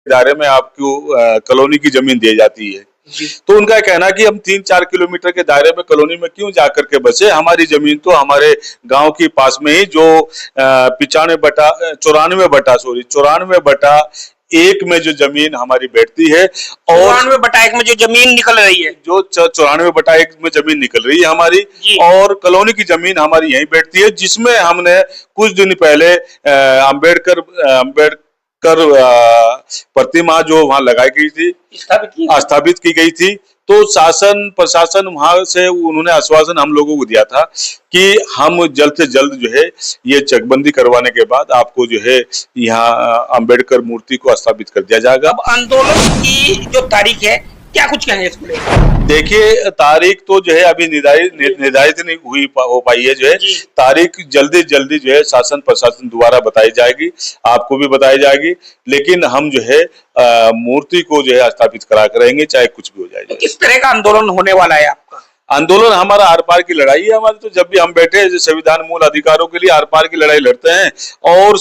दायरे में आपको कॉलोनी की जमीन दी जाती है। तो उनका कहना कि हम 3-4 किलोमीटर के दायरे में कॉलोनी में क्यों जाकर के बसे, हमारी जमीन तो हमारे गांव के पास में ही जो 94/1 में जो जमीन हमारी बैठती है और 94/1 में जो जमीन निकल रही है, जो 94/1 में जमीन निकल रही है हमारी, और कॉलोनी की जमीन हमारी यहीं बैठती है, जिसमें हमने कुछ दिन पहले अम्बेडकर प्रतिमा जो वहां लगाई गई थी, स्थापित की गई थी। तो शासन प्रशासन वहां से उन्होंने आश्वासन हम लोगों को दिया था कि हम जल्द से जल्द जो है ये चकबंदी करवाने के बाद आपको जो है यहाँ अम्बेडकर मूर्ति को स्थापित कर दिया जाएगा। अब आंदोलन की जो तारीख है, क्या कुछ कहेंगे इसको लेकर? देखिए, तारीख तो जो है अभी निर्धारित नहीं हो पाई है। जो है तारीख जल्दी जो है शासन प्रशासन द्वारा बताई जाएगी, आपको भी बताई जाएगी, लेकिन हम जो है मूर्ति को जो है स्थापित करा कर रहेंगे, चाहे कुछ भी हो जाए। तो किस तरह का आंदोलन होने वाला है आपका? आंदोलन हमारा आर पार की लड़ाई है हमारी। तो जब भी हम बैठे संविधान मूल अधिकारों के लिए आर पार की लड़ाई लड़ते हैं, और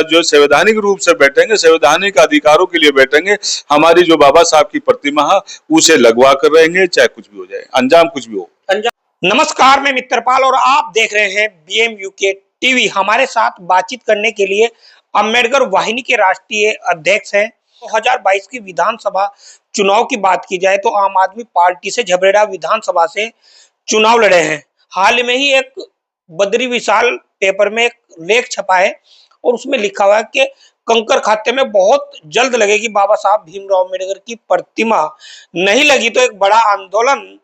जो संवैधानिक रूप से बैठेंगे, संवैधानिक अधिकारों के लिए बैठेंगे, हमारी जो बाबा साहब की प्रतिमा है उसे लगवा कर रहेंगे, चाहे कुछ भी हो जाए, अंजाम कुछ भी हो। नमस्कार, मैं मित्रपाल और आप देख रहे हैं BMUK टीवी। हमारे साथ बातचीत करने के लिए अम्बेडकर वाहिनी के राष्ट्रीय अध्यक्ष हैं। 2022 की विधानसभा चुनाव की बात की जाए तो आम आदमी पार्टी से झबरेड़ा विधानसभा से चुनाव लड़े हैं। हाल में ही एक बद्री विशाल पेपर में एक लेख छपा है और उसमें लिखा हुआ है कि कंकर खाते में बहुत जल्द लगेगी बाबा साहब भीमराव अम्बेडकर की प्रतिमा, नहीं लगी तो एक बड़ा आंदोलन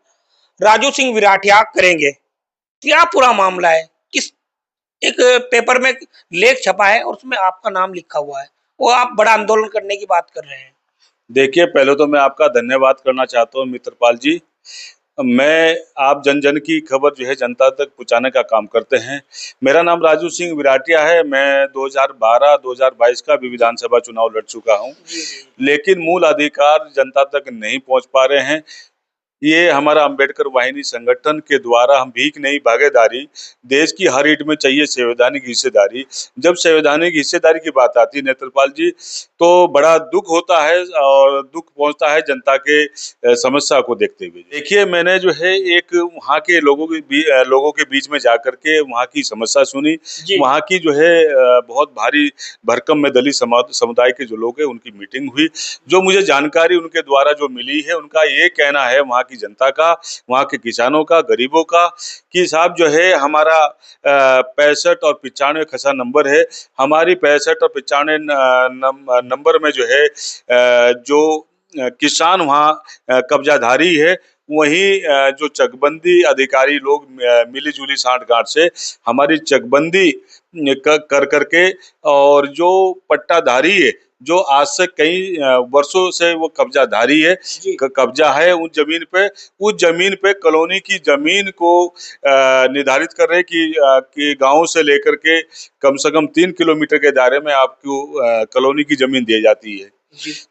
राजू सिंह विराटिया करेंगे। क्या पूरा मामला है? किस एक पेपर में लेख छपा है और उसमें आपका नाम लिखा हुआ है, वो आप बड़ा आंदोलन करने की बात कर रहे हैं। देखिए, पहले तो मैं आपका धन्यवाद करना चाहता हूँ मित्रपाल जी। मैं आप जन जन की खबर जो है जनता तक पहुंचाने का काम करते हैं। मेरा नाम राजू सिंह विराटिया है। मैं 2012-2022 का भी विधानसभा चुनाव लड़ चुका हूं, लेकिन मूल अधिकार जनता तक नहीं पहुंच पा रहे हैं। ये हमारा अम्बेडकर वाहिनी संगठन के द्वारा हम भीख नहीं भागीदारी, देश की हर ईंट में चाहिए संवैधानिक हिस्सेदारी। जब संवैधानिक हिस्सेदारी की बात आती है नेत्रपाल जी, तो बड़ा दुख होता है और दुख पहुंचता है जनता के समस्या को देखते हुए। देखिए, मैंने जो है एक वहाँ के लोगों के बीच में जाकर के वहाँ की समस्या सुनी। वहाँ की जो है बहुत भारी भरकम में दलित समुदाय के जो लोग हैं उनकी मीटिंग हुई। जो मुझे जानकारी उनके द्वारा जो मिली है, उनका ये कहना है वहाँ की जनता का, वहाँ के किसानों का, गरीबों का, कि साहब जो है हमारा 65 और 95 खसा नंबर है। हमारी 65 और 95 नंबर में जो है जो किसान वहाँ कब्जाधारी है, वहीं जो चकबंदी अधिकारी लोग मिली जुली साठ-गांठ से हमारी चकबंदी कर करके, और जो पट्टाधारी है जो आज से कई वर्षों से वो कब्जाधारी है, कब्जा है उस जमीन पे कॉलोनी की जमीन को निर्धारित कर रहे कि गांव से लेकर के कम से कम 3 किलोमीटर के दायरे में आपको कॉलोनी की जमीन दी जाती है।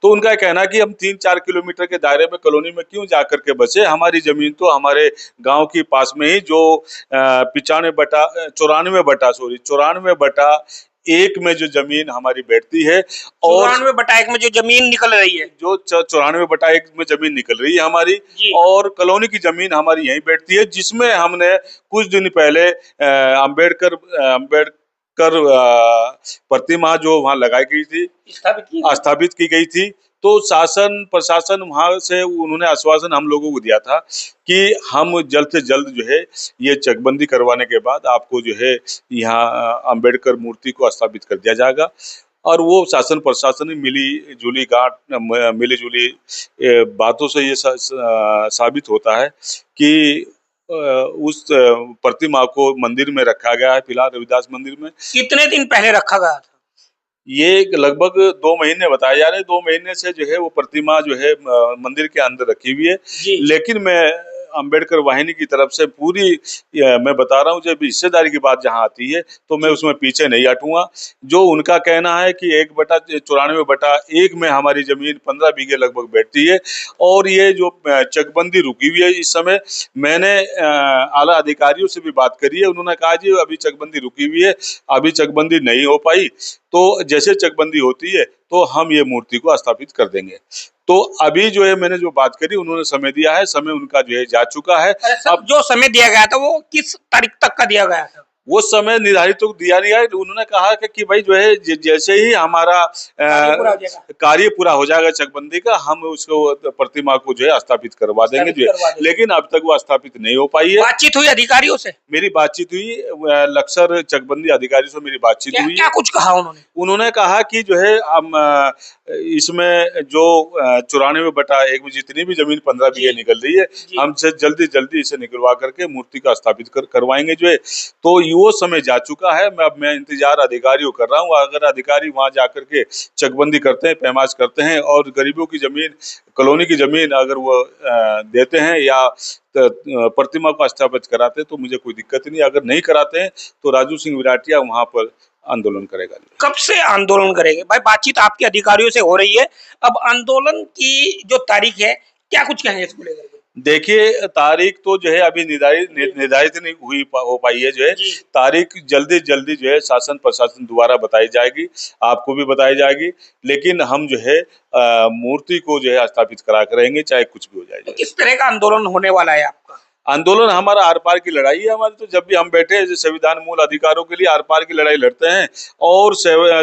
तो उनका कहना कि हम 3-4 किलोमीटर के दायरे में कॉलोनी में क्यों जाकर के बसे, हमारी जमीन तो हमारे गांव के पास में ही जो 94/1 में जो जमीन हमारी बैठती है, और 94/1 में जो जमीन निकल रही है, जो 94/1 में जमीन निकल रही है हमारी, और कॉलोनी की जमीन हमारी यहीं बैठती है, जिसमें हमने कुछ दिन पहले अम्बेडकर प्रतिमा जो वहां लगाई गई थी, स्थापित की गई थी। तो शासन प्रशासन वहां से उन्होंने आश्वासन हम लोगों को दिया था कि हम जल्द से जल्द जो है ये चकबंदी करवाने के बाद आपको जो है यहाँ अम्बेडकर मूर्ति को स्थापित कर दिया जाएगा। और वो शासन प्रशासन में मिली जुली बातों से ये साबित होता है कि उस प्रतिमा को मंदिर में रखा गया है, फिलहाल रविदास मंदिर में। कितने दिन पहले रखा गया था? ये लगभग 2 महीने बताए जा रहे हैं। 2 महीने से जो है वो प्रतिमा जो है मंदिर के अंदर रखी हुई है। लेकिन मैं अम्बेडकर वाहिनी की तरफ से पूरी मैं बता रहा हूँ, जब हिस्सेदारी की बात जहाँ आती है तो मैं उसमें पीछे नहीं हटूंगा। जो उनका कहना है कि 1/94/1 में हमारी जमीन 15 बीघे लगभग बैठती है, और ये जो चकबंदी रुकी हुई है इस समय, मैंने आला अधिकारियों से भी बात करी है। उन्होंने कहा जी अभी चकबंदी रुकी हुई है, अभी चकबंदी नहीं हो पाई, तो जैसे चकबंदी होती है तो हम ये मूर्ति को स्थापित कर देंगे। तो अभी जो है मैंने जो बात करी, उन्होंने समय दिया है, समय उनका जो है जा चुका है। अब जो समय दिया गया था वो किस तारीख तक का दिया गया था? वो समय निर्धारित तो दिया नहीं है। उन्होंने कहा कि भाई जो है जैसे ही हमारा कार्य पूरा हो जाएगा चकबंदी का, हम उसको प्रतिमा को जो है स्थापित करवा देंगे जो है। लेकिन अब तक वो स्थापित नहीं हो पाई है। बातचीत हुई अधिकारियों से? मेरी बातचीत हुई, लक्सर चकबंदी अधिकारी से मेरी बातचीत हुई। क्या कुछ कहा उन्होंने? उन्होंने कहा कि जो है हम इसमें जो 94/1 में जितनी भी जमीन 15 बीघे निकल रही है, हमसे जल्दी इसे निकलवा करके मूर्ति का स्थापित करवाएंगे जो है। तो वो समय जा चुका है। मैं इंतजार अधिकारियों कर रहा हूँ। अगर अधिकारी वहां जाकर के चकबंदी करते हैं, पैमाश करते हैं और गरीबों की जमीन, कॉलोनी की जमीन अगर वो देते हैं या प्रतिमा को स्थापित कराते हैं तो मुझे कोई दिक्कत नहीं। अगर नहीं कराते हैं तो राजू सिंह विराटिया वहां पर आंदोलन करेगा। कब से आंदोलन करेंगे भाई? बातचीत आपके अधिकारियों से हो रही है, अब आंदोलन की जो तारीख है क्या कुछ कहेंगे इसको लेकर? देखिए, तारीख तो जो है अभी निर्धारित नहीं हो पाई है जो है। तारीख जल्दी जो है शासन प्रशासन द्वारा बताई जाएगी, आपको भी बताई जाएगी। लेकिन हम जो है मूर्ति को जो है स्थापित करा कर रहेंगे, चाहे कुछ भी हो जाए। तो किस तरह का आंदोलन होने वाला है आपका? आंदोलन हमारा आर पार की लड़ाई है हमारी। तो जब भी हम बैठे हैं संविधान मूल अधिकारों के लिए आर पार की लड़ाई लड़ते हैं और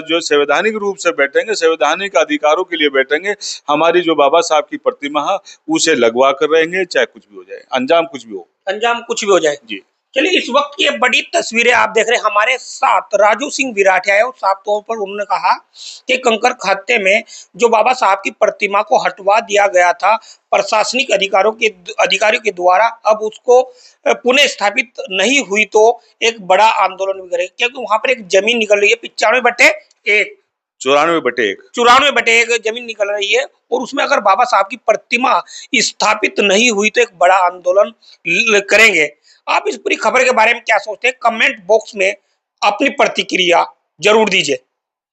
जो संवैधानिक रूप से बैठेंगे, संवैधानिक अधिकारों के लिए बैठेंगे। हमारी जो बाबा साहब की प्रतिमा है उसे लगवा कर रहेंगे, चाहे कुछ भी हो जाए, अंजाम कुछ भी हो। अंजाम कुछ भी हो जाए जी। चलिए, इस वक्त की बड़ी तस्वीरें आप देख रहे हैं। हमारे साथ राजू सिंह विराटिया है और साफ तौर पर उन्होंने कहा कि कंकर खाते में जो बाबा साहब की प्रतिमा को हटवा दिया गया था प्रशासनिक अधिकारियों के द्वारा, अब उसको पुनः स्थापित नहीं हुई तो एक बड़ा आंदोलन भी करेगा, क्योंकि वहां पर एक जमीन निकल रही है 95/1 94/1 जमीन निकल रही है और उसमें अगर बाबा साहब की प्रतिमा स्थापित नहीं हुई तो एक बड़ा आंदोलन करेंगे। आप इस पूरी खबर के बारे में क्या सोचते हैं? कमेंट बॉक्स में अपनी प्रतिक्रिया जरूर दीजिए।